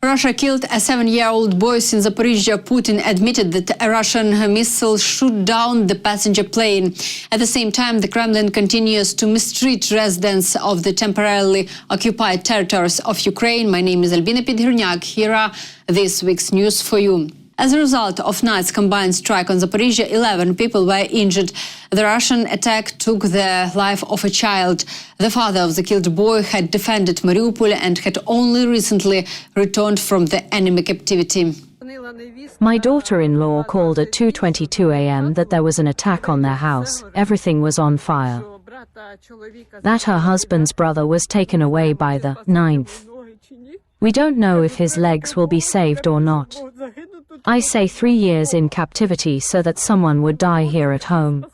Russia killed a 7-year-old boy in Zaporizhzhya. Putin admitted that a Russian missile shot down the passenger plane. At the same time, the Kremlin continues to mistreat residents of the temporarily occupied territories of Ukraine. My name is Albina Pidhirnyak. Here are this week's news for you. As a result of night's combined strike on Zaporizhzhya, 11 people were injured. The Russian attack took the life of a child. The father of the killed boy had defended Mariupol and had only recently returned from the enemy captivity. My daughter-in-law called at 2:22 a.m. that there was an attack on their house. Everything was on fire. That her husband's brother was taken away by the 9th. We don't know if his legs will be saved or not. I say 3 years in captivity so that someone would die here at home.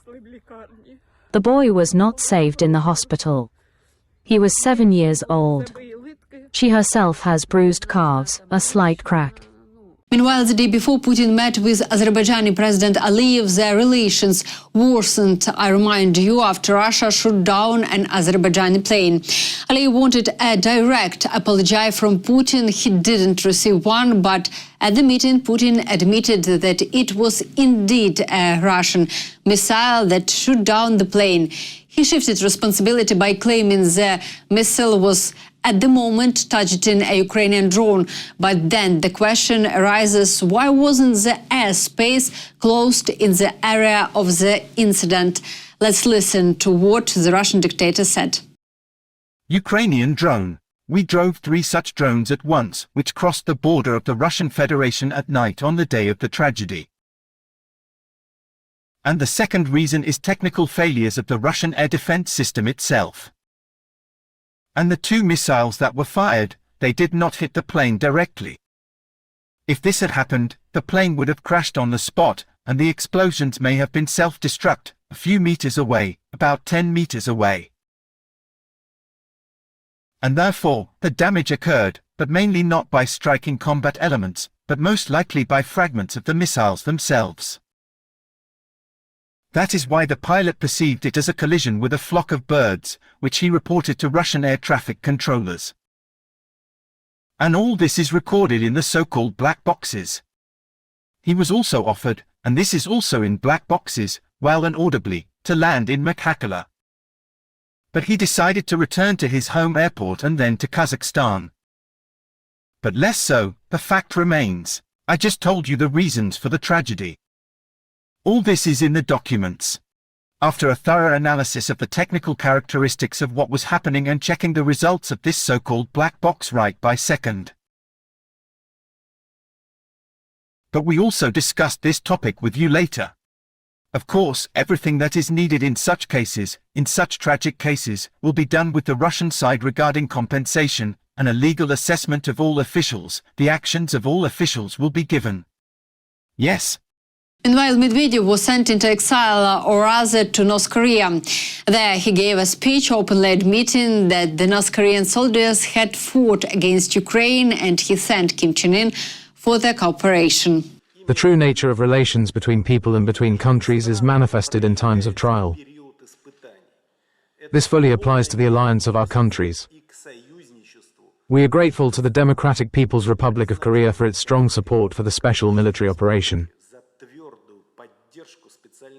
The boy was not saved in the hospital. He was 7 years old. She herself has bruised calves, a slight crack. Meanwhile, the day before Putin met with Azerbaijani President Aliyev, their relations worsened, I remind you, after Russia shot down an Azerbaijani plane. Aliyev wanted a direct apology from Putin. He didn't receive one, but at the meeting, Putin admitted that it was indeed a Russian missile that shot down the plane. He shifted responsibility by claiming the missile was at the moment targeting a Ukrainian drone. But then the question arises, why wasn't the airspace closed in the area of the incident? Let's listen to what the Russian dictator said. Ukrainian drone. We drove 3 such drones at once, which crossed the border of the Russian Federation at night on the day of the tragedy. And the second reason is technical failures of the Russian air defense system itself. And the 2 missiles that were fired, they did not hit the plane directly. If this had happened, the plane would have crashed on the spot, and the explosions may have been self-destruct, a few meters away, about 10 meters away. And therefore, the damage occurred, but mainly not by striking combat elements, but most likely by fragments of the missiles themselves. That is why the pilot perceived it as a collision with a flock of birds, which he reported to Russian air traffic controllers. And all this is recorded in the so-called black boxes. He was also offered, and this is also in black boxes, well and audibly, to land in Makhachkala. But he decided to return to his home airport and then to Kazakhstan. But less so, the fact remains. I just told you the reasons for the tragedy. All this is in the documents. After a thorough analysis of the technical characteristics of what was happening and checking the results of this so-called black box right by second. But we also discussed this topic with you later. Of course, everything that is needed in such cases, in such tragic cases, will be done with the Russian side regarding compensation, and a legal assessment of all officials, the actions of all officials will be given. Yes. Meanwhile, Medvedev was sent into exile, or rather to North Korea. There he gave a speech openly admitting that the North Korean soldiers had fought against Ukraine, and he thanked Kim Jong-un for their cooperation. The true nature of relations between people and between countries is manifested in times of trial. This fully applies to the alliance of our countries. We are grateful to the Democratic People's Republic of Korea for its strong support for the special military operation.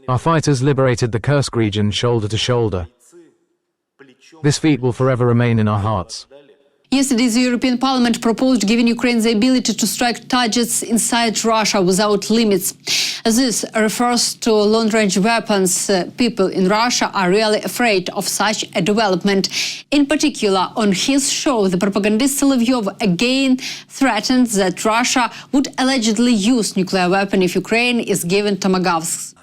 Our fighters liberated the Kursk region shoulder to shoulder. This feat will forever remain in our hearts. Yesterday, the European Parliament proposed giving Ukraine the ability to strike targets inside Russia without limits. This refers to long-range weapons. People in Russia are really afraid of such a development. In particular, on his show, the propagandist Solovyov again threatened that Russia would allegedly use nuclear weapon if Ukraine is given Tomahawks.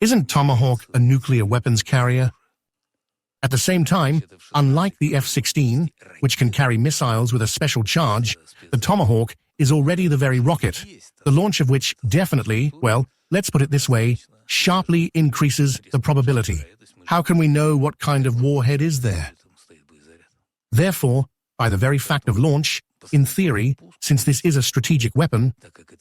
Isn't Tomahawk a nuclear weapons carrier? At the same time, unlike the F-16, which can carry missiles with a special charge, the Tomahawk is already the very rocket, the launch of which definitely, well, let's put it this way, sharply increases the probability. How can we know what kind of warhead is there? Therefore, by the very fact of launch, in theory, since this is a strategic weapon,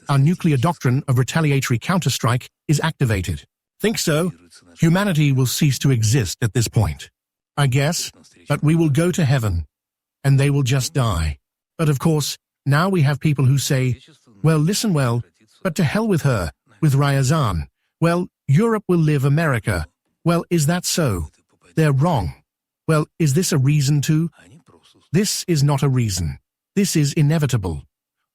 our nuclear doctrine of retaliatory counterstrike is activated. Think so? Humanity will cease to exist at this point. I guess, but we will go to heaven, and they will just die. But of course, Now we have people who say, well, listen, but to hell with her, with Ryazan. Well, Europe will live America. Well, is that so? They're wrong. Well, is this a reason to? This is not a reason. This is inevitable.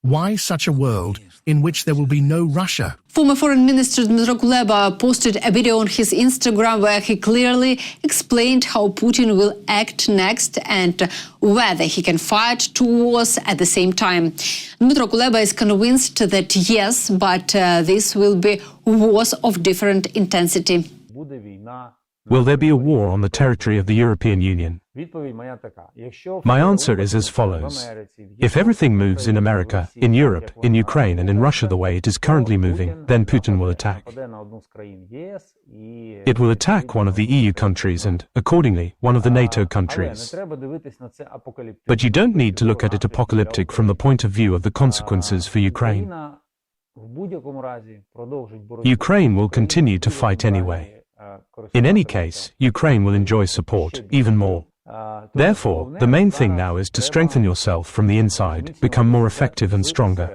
Why such a world in which there will be no Russia? Former Foreign Minister Dmytro Kuleba posted a video on his Instagram where he clearly explained how Putin will act next and whether he can fight two wars at the same time. Dmytro Kuleba is convinced that yes, but this will be wars of different intensity. Will there be a war on the territory of the European Union? My answer is as follows. If everything moves in America, in Europe, in Ukraine and in Russia the way it is currently moving, then Putin will attack. It will attack one of the EU countries and, accordingly, one of the NATO countries. But you don't need to look at it apocalyptic from the point of view of the consequences for Ukraine. Ukraine will continue to fight anyway. In any case, Ukraine will enjoy support, even more. Therefore, the main thing now is to strengthen yourself from the inside, become more effective and stronger.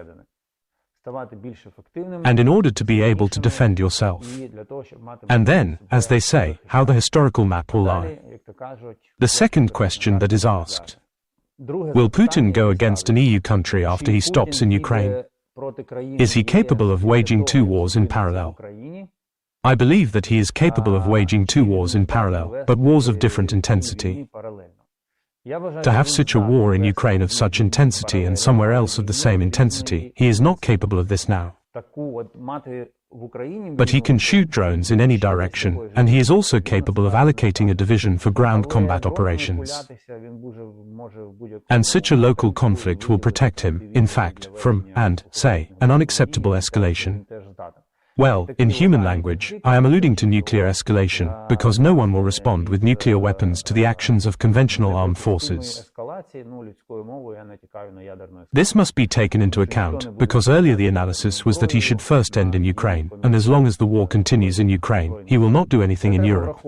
And in order to be able to defend yourself. And then, as they say, how the historical map will lie. The second question that is asked. Will Putin go against an EU country after he stops in Ukraine? Is he capable of waging two wars in parallel? I believe that he is capable of waging two wars in parallel, but wars of different intensity. To have such a war in Ukraine of such intensity and somewhere else of the same intensity, he is not capable of this now. But he can shoot drones in any direction, and he is also capable of allocating a division for ground combat operations. And such a local conflict will protect him, in fact, from, say, an unacceptable escalation. Well, in human language, I am alluding to nuclear escalation, because no one will respond with nuclear weapons to the actions of conventional armed forces. This must be taken into account, because earlier the analysis was that he should first end in Ukraine, and as long as the war continues in Ukraine, he will not do anything in Europe.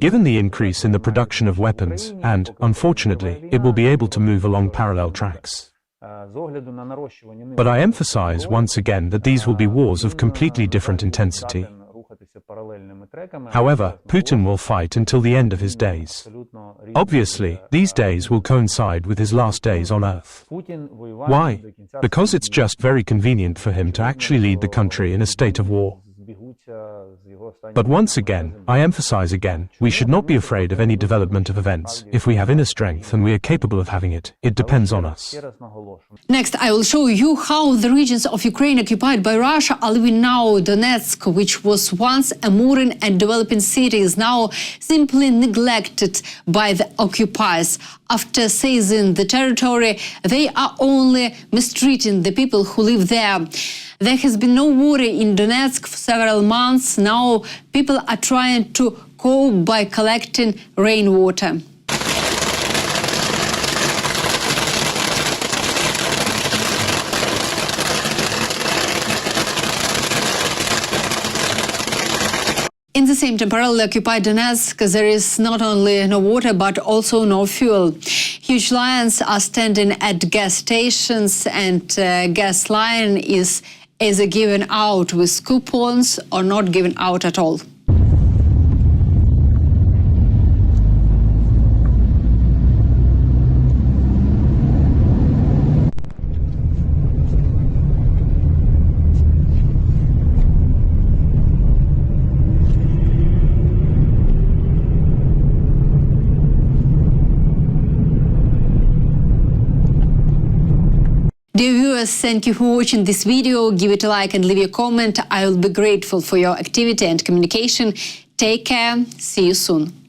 Given the increase in the production of weapons, and, unfortunately, it will be able to move along parallel tracks. But I emphasize once again that these will be wars of completely different intensity. However, Putin will fight until the end of his days. Obviously, these days will coincide with his last days on Earth. Why? Because it's just very convenient for him to actually lead the country in a state of war. But once again, I emphasize again, we should not be afraid of any development of events. If we have inner strength and we are capable of having it, it depends on us. Next, I will show you how the regions of Ukraine occupied by Russia are living now. Donetsk, which was once a modern and developing city, is now simply neglected by the occupiers. After seizing the territory, they are only mistreating the people who live there. There has been no water in Donetsk for several months. Now people are trying to cope by collecting rainwater. In the same temporarily occupied Donetsk, there is not only no water but also no fuel. Huge lines are standing at gas stations, and gas line is either given out with coupons or not given out at all. Dear viewers, thank you for watching this video. Give it a like and leave a comment. I will be grateful for your activity and communication. Take care. See you soon.